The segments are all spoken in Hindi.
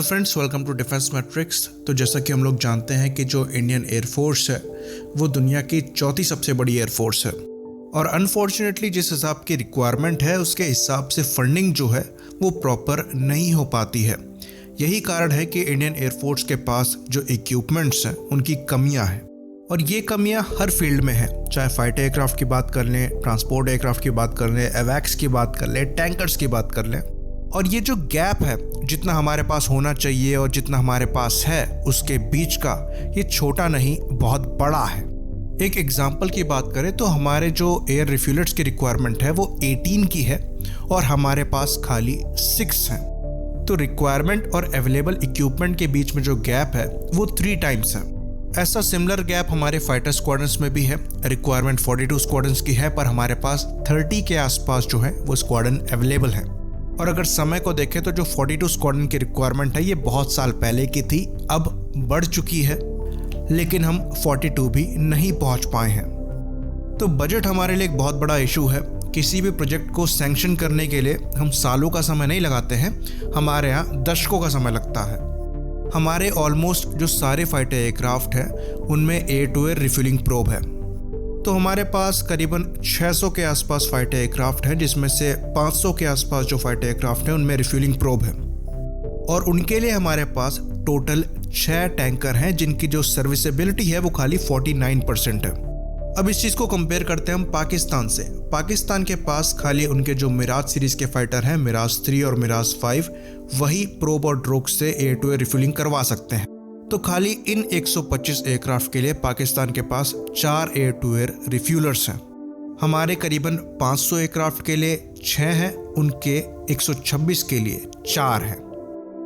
Friends, welcome to defence matrix. तो जैसा कि हम लोग जानते हैं कि जो इंडियन एयरफोर्स है वो दुनिया की चौथी सबसे बड़ी एयरफोर्स है और अनफॉर्चुनेटली जिस हिसाब की रिक्वायरमेंट है उसके हिसाब से फंडिंग जो है वो प्रॉपर नहीं हो पाती है। यही कारण है कि इंडियन एयरफोर्स के पास जो इक्विपमेंट्स हैं उनकी कमियां हैं और ये कमियां हर फील्ड में हैं, चाहे फाइटर एयरक्राफ्ट की बात कर लें, ट्रांसपोर्ट एयरक्राफ्ट की बात कर लें, एवैक्स की बात कर लें, टैंकर्स की बात कर लें। और ये जो गैप है, जितना हमारे पास होना चाहिए और जितना हमारे पास है उसके बीच का, ये छोटा नहीं बहुत बड़ा है। एक एग्जांपल की बात करें तो हमारे जो एयर रिफ्यूलर्स की रिक्वायरमेंट है वो 18 की है और हमारे पास खाली 6 हैं। तो रिक्वायरमेंट और अवेलेबल इक्विपमेंट के बीच में जो गैप है वो 3 टाइम्स है। ऐसा सिमिलर गैप हमारे फाइटर स्क्वाड्रंस में भी है। रिक्वायरमेंट 42 स्क्वाड्रंस की है पर हमारे पास 30 के आसपास जो है वो स्क्वाड्रन अवेलेबल है। और अगर समय को देखें तो जो 42 स्क्वाड्रन की रिक्वायरमेंट है ये बहुत साल पहले की थी, अब बढ़ चुकी है, लेकिन हम 42 भी नहीं पहुंच पाए हैं। तो बजट हमारे लिए एक बहुत बड़ा इशू है। किसी भी प्रोजेक्ट को सैंक्शन करने के लिए हम सालों का समय नहीं लगाते हैं, हमारे यहाँ दशकों का समय लगता है। हमारे ऑलमोस्ट जो सारे फाइटर एयरक्राफ्ट हैं उनमें air to air refuelling probe है। तो हमारे पास करीबन 600 के आसपास फाइटर एयरक्राफ्ट हैं, जिसमें से 500 के आसपास जो फाइटर एयरक्राफ्ट हैं उनमें रिफ्यूलिंग प्रोब है और उनके लिए हमारे पास टोटल 6 टैंकर हैं जिनकी जो सर्विसेबिलिटी है वो खाली 49% है। अब इस चीज़ को कंपेयर करते हैं हम पाकिस्तान से। पाकिस्तान के पास खाली उनके जो मिराज सीरीज़ के फाइटर हैं, मिराज 3 और मिराज 5, वही प्रोब और ड्रोग से एयर टू एयर रिफ्यूलिंग करवा सकते हैं। तो खाली इन 125 एयरक्राफ्ट के लिए पाकिस्तान के पास 4 एयर टू एयर रिफ्यूलर्स हैं। हमारे करीबन 500 एयरक्राफ्ट के लिए 6 हैं, उनके 126 के लिए 4 हैं।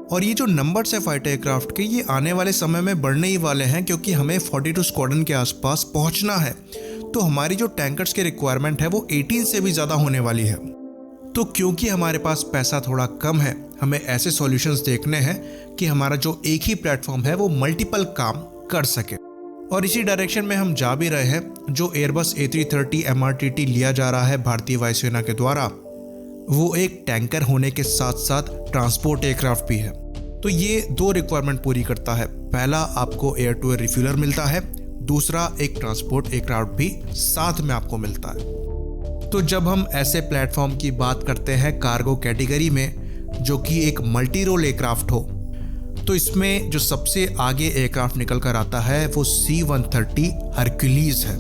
और ये जो नंबर्स है फाइटर एयरक्राफ्ट के, ये आने वाले समय में बढ़ने ही वाले हैं क्योंकि हमें 42 स्क्वाड्रन के आसपास पहुंचना है। तो हमारी जो टैंकर्स की रिक्वायरमेंट है वो 18 से भी ज़्यादा होने वाली है। तो क्योंकि हमारे पास पैसा थोड़ा कम है, हमें ऐसे सॉल्यूशंस देखने हैं कि हमारा जो एक ही प्लेटफॉर्म है वो मल्टीपल काम कर सके। और इसी डायरेक्शन में हम जा भी रहे हैं। जो एयरबस A330 MRTT लिया जा रहा है भारतीय वायुसेना के द्वारा, वो एक टैंकर होने के साथ साथ ट्रांसपोर्ट एयरक्राफ्ट भी है। तो ये 2 रिक्वायरमेंट पूरी करता है। पहला, आपको एयर टू एयर रिफ्यूलर मिलता है, दूसरा एक ट्रांसपोर्ट एयरक्राफ्ट भी साथ में आपको मिलता है। तो जब हम ऐसे प्लेटफॉर्म की बात करते हैं कार्गो कैटेगरी में, जो कि एक मल्टी रोल एयरक्राफ्ट हो, तो इसमें जो सबसे आगे एयरक्राफ्ट निकल कर आता है वो C-130 हरक्यूलीज है।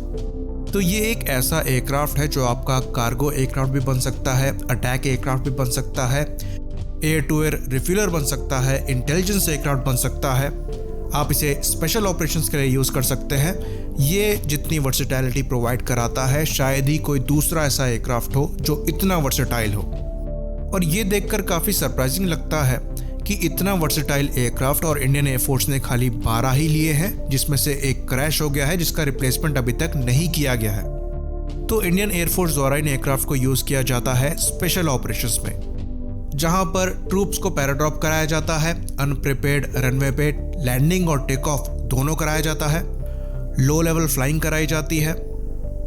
तो ये एक ऐसा एयरक्राफ्ट है जो आपका कार्गो एयरक्राफ्ट भी बन सकता है, अटैक एयरक्राफ्ट भी बन सकता है, एयर टू एयर रिफ्यूलर बन सकता है, इंटेलिजेंस एयरक्राफ्ट बन सकता है। आप इसे स्पेशल ऑपरेशंस के लिए यूज़ कर सकते हैं। ये जितनी वर्सेटैलिटी प्रोवाइड कराता है, शायद ही कोई दूसरा ऐसा एयरक्राफ्ट हो जो इतना वर्सेटाइल हो। और ये देखकर काफ़ी सरप्राइजिंग लगता है कि इतना वर्सेटाइल एयरक्राफ्ट और इंडियन एयरफोर्स ने खाली 12 ही लिए हैं, जिसमें से एक क्रैश हो गया है जिसका रिप्लेसमेंट अभी तक नहीं किया गया है। तो इंडियन एयरफोर्स द्वारा इन एयरक्राफ्ट को यूज़ किया जाता है स्पेशल ऑपरेशंस में, जहां पर ट्रूप्स को पैराड्रॉप कराया जाता है, अनप्रिपेयर्ड रनवे पे लैंडिंग और टेक ऑफ दोनों कराया जाता है, लो लेवल फ्लाइंग कराई जाती है,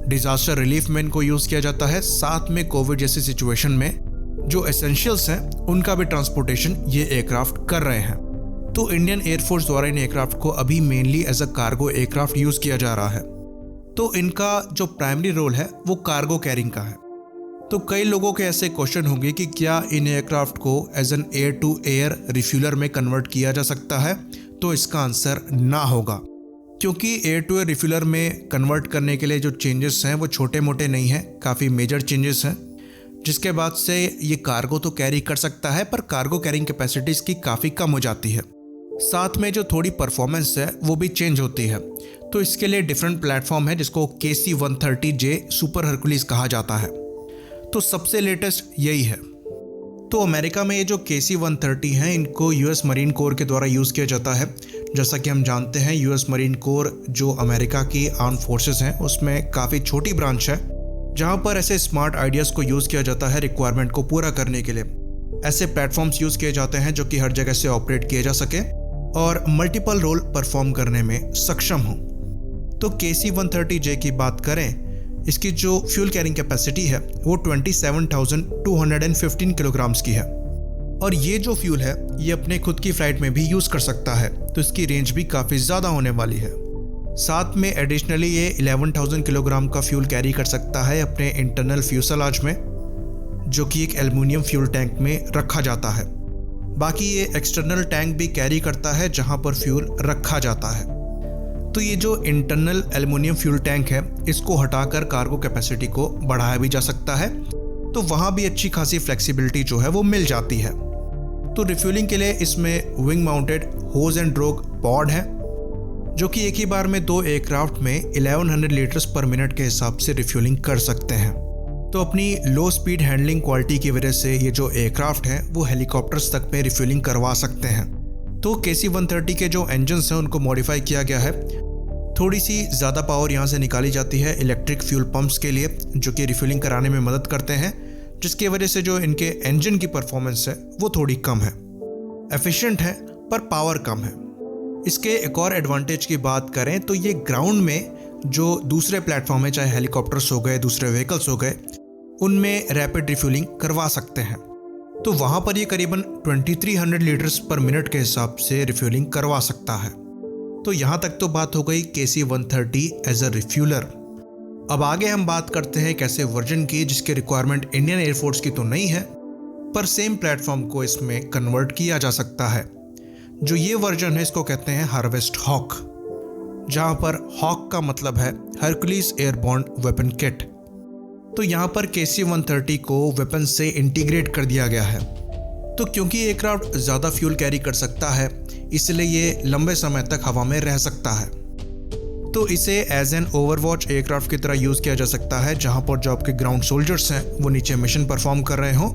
डिजास्टर रिलीफ में इनको यूज़ किया जाता है, साथ में कोविड जैसी सिचुएशन में जो एसेंशियल्स हैं उनका भी ट्रांसपोर्टेशन ये एयरक्राफ्ट कर रहे हैं। तो इंडियन एयरफोर्स द्वारा इन एयरक्राफ्ट को अभी mainly as a cargo aircraft use किया जा रहा है। तो इनका जो प्राइमरी रोल है वो कार्गो कैरिंग का है। तो कई लोगों के ऐसे क्वेश्चन होंगे कि क्या इन एयरक्राफ्ट को as an air to air refueller में कन्वर्ट किया जा सकता है? तो इसका आंसर ना होगा, क्योंकि एयर टू एयर रिफ्यूलर में कन्वर्ट करने के लिए जो चेंजेस हैं वो छोटे मोटे नहीं हैं, काफ़ी मेजर चेंजेस हैं, जिसके बाद से ये कार्गो तो कैरी कर सकता है पर कार्गो कैरिंग कैपेसिटी इसकी काफ़ी कम हो जाती है। साथ में जो थोड़ी परफॉर्मेंस है वो भी चेंज होती है। तो इसके लिए डिफरेंट प्लेटफॉर्म है जिसको KC-130J सुपर हरक्यूलीज कहा जाता है। तो सबसे लेटेस्ट यही है। तो अमेरिका में ये जो KC-130 हैं इनको US मरीन कोर के द्वारा यूज़ किया जाता है। जैसा कि हम जानते हैं US मरीन कोर जो अमेरिका की आर्म फोर्सेस हैं उसमें काफ़ी छोटी ब्रांच है, जहाँ पर ऐसे स्मार्ट आइडियाज़ को यूज़ किया जाता है रिक्वायरमेंट को पूरा करने के लिए। ऐसे प्लेटफॉर्म्स यूज़ किए जाते हैं जो कि हर जगह से ऑपरेट किए जा सके और मल्टीपल रोल परफॉर्म करने में सक्षम हो। तो KC-130J की बात करें, इसकी जो फ्यूल कैरिंग कैपेसिटी है वो 27,215 किलोग्राम्स की है। और ये जो फ्यूल है ये अपने खुद की फ्लाइट में भी यूज़ कर सकता है, तो इसकी रेंज भी काफ़ी ज़्यादा होने वाली है। साथ में एडिशनली ये 11,000 किलोग्राम का फ्यूल कैरी कर सकता है अपने इंटरनल फ्यूसलाज में, जो कि एक एल्युमिनियम फ्यूल टैंक में रखा जाता है। बाकी ये एक्सटर्नल टैंक भी कैरी करता है जहां पर फ्यूल रखा जाता है। तो ये जो इंटरनल एल्युमिनियम फ्यूल टैंक है इसको हटाकर कार्गो कैपेसिटी को बढ़ाया भी जा सकता है, तो वहाँ भी अच्छी खासी फ्लेक्सिबिलिटी जो है वो मिल जाती है। तो रिफ्यूलिंग के लिए इसमें wing mounted hose and drogue pod है, जो कि एक ही बार में 2 एयरक्राफ्ट में 1100 लीटर्स पर मिनट के हिसाब से रिफ्यूलिंग कर सकते हैं। तो अपनी लो स्पीड हैंडलिंग क्वालिटी की वजह से ये जो एयरक्राफ्ट हैं वो हेलीकॉप्टर्स तक में रिफ्यूलिंग करवा सकते हैं। तो KC-130 के जो इंजन्स हैं उनको मॉडिफाई किया गया है। थोड़ी सी ज़्यादा पावर यहाँ से निकाली जाती है इलेक्ट्रिक फ्यूल पंप्स के लिए, जो कि रिफ्यूलिंग कराने में मदद करते हैं, जिसकी वजह से जो इनके इंजन की परफॉर्मेंस है वो थोड़ी कम है। एफिशिएंट है पर पावर कम है। इसके एक और एडवांटेज की बात करें तो ये ग्राउंड में जो दूसरे प्लेटफॉर्म है, चाहे हेलीकॉप्टर्स हो गए, दूसरे व्हीकल्स हो गए, उनमें रैपिड रिफ्यूलिंग करवा सकते हैं। तो वहाँ पर ये करीबन 2300 लीटर्स पर मिनट के हिसाब से रिफ्यूलिंग करवा सकता है। तो यहाँ तक तो बात हो गई KC-130 एज अ रिफ्यूलर। अब आगे हम बात करते हैं एक ऐसे वर्जन की जिसके रिक्वायरमेंट इंडियन एयरफोर्स की तो नहीं है, पर सेम प्लेटफॉर्म को इसमें कन्वर्ट किया जा सकता है। जो ये वर्जन है इसको कहते हैं हार्वेस्ट हॉक, जहाँ पर हॉक का मतलब है हरकुलिस एयरबॉर्न वेपन किट। तो यहाँ पर KC-130 को वेपन से इंटीग्रेट कर दिया गया है। तो क्योंकि एयरक्राफ्ट ज़्यादा फ्यूल कैरी कर सकता है, इसलिए ये लंबे समय तक हवा में रह सकता है। तो इसे एज एन ओवरवॉच एयरक्राफ्ट की तरह यूज़ किया जा सकता है, जहाँ पर जो आपके ग्राउंड सोल्जर्स हैं वो नीचे मिशन परफॉर्म कर रहे हों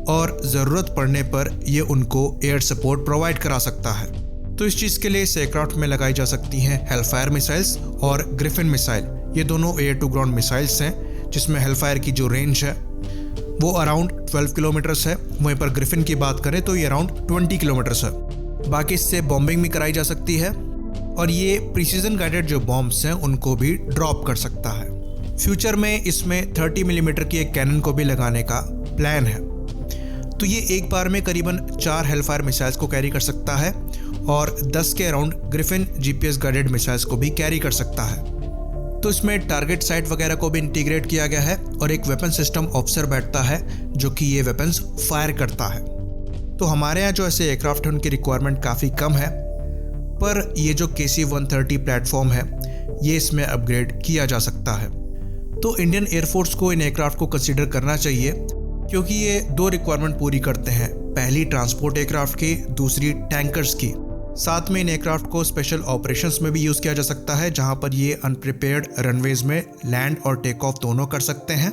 और ज़रूरत पड़ने पर ये उनको एयर सपोर्ट प्रोवाइड करा सकता है। तो इस चीज़ के लिए इस एयरक्राफ्ट में लगाई जा सकती हैं हेलफायर मिसाइल्स और ग्रिफिन मिसाइल। ये दोनों एयर टू ग्राउंड मिसाइल्स हैं, जिसमें हेलफायर की जो रेंज है वो अराउंड 12 किलोमीटर्स है, वहीं पर ग्रिफिन की बात करें तो ये अराउंड 20 किलोमीटर्स है। बाकी इससे बॉम्बिंग भी कराई जा सकती है और ये प्रिसीजन गाइडेड जो बॉम्ब्स हैं उनको भी ड्रॉप कर सकता है। फ्यूचर में इसमें 30 मिलीमीटर की एक कैनन को भी लगाने का प्लान है। तो ये एक बार में करीबन 4 हेलफायर मिसाइल्स को कैरी कर सकता है और 10 के around Griffin GPS guided missiles को भी कैरी कर सकता है। तो इसमें टारगेट साइट वगैरह को भी इंटीग्रेट किया गया है और एक वेपन सिस्टम ऑफिसर बैठता है जो कि ये वेपन्स फायर करता है। तो हमारे यहाँ जो ऐसे एयरक्राफ्ट हैं उनकी रिक्वायरमेंट काफ़ी कम है, पर ये जो KC-130 प्लेटफॉर्म है ये इसमें अपग्रेड किया जा सकता है। तो इंडियन एयरफोर्स को इन एयरक्राफ्ट को कंसीडर करना चाहिए, क्योंकि ये 2 रिक्वायरमेंट पूरी करते हैं। पहली ट्रांसपोर्ट एयरक्राफ्ट की, दूसरी टैंकर्स की। साथ में इन एयरक्राफ्ट को स्पेशल ऑपरेशंस में भी यूज़ किया जा सकता है, जहां पर ये अनप्रिपेयर्ड रनवेज में लैंड और टेक ऑफ दोनों कर सकते हैं।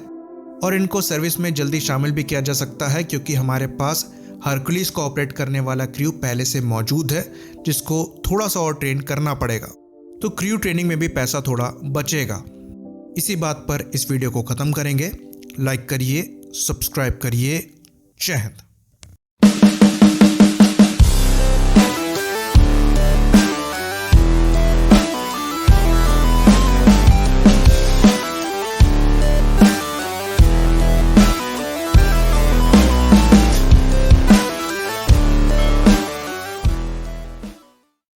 और इनको सर्विस में जल्दी शामिल भी किया जा सकता है, क्योंकि हमारे पास हरकुलिस को ऑपरेट करने वाला क्रू पहले से मौजूद है, जिसको थोड़ा सा और ट्रेन करना पड़ेगा। तो क्रू ट्रेनिंग में भी पैसा थोड़ा बचेगा। इसी बात पर इस वीडियो को ख़त्म करेंगे। लाइक करिए, सब्सक्राइब करिए। जय हिंद।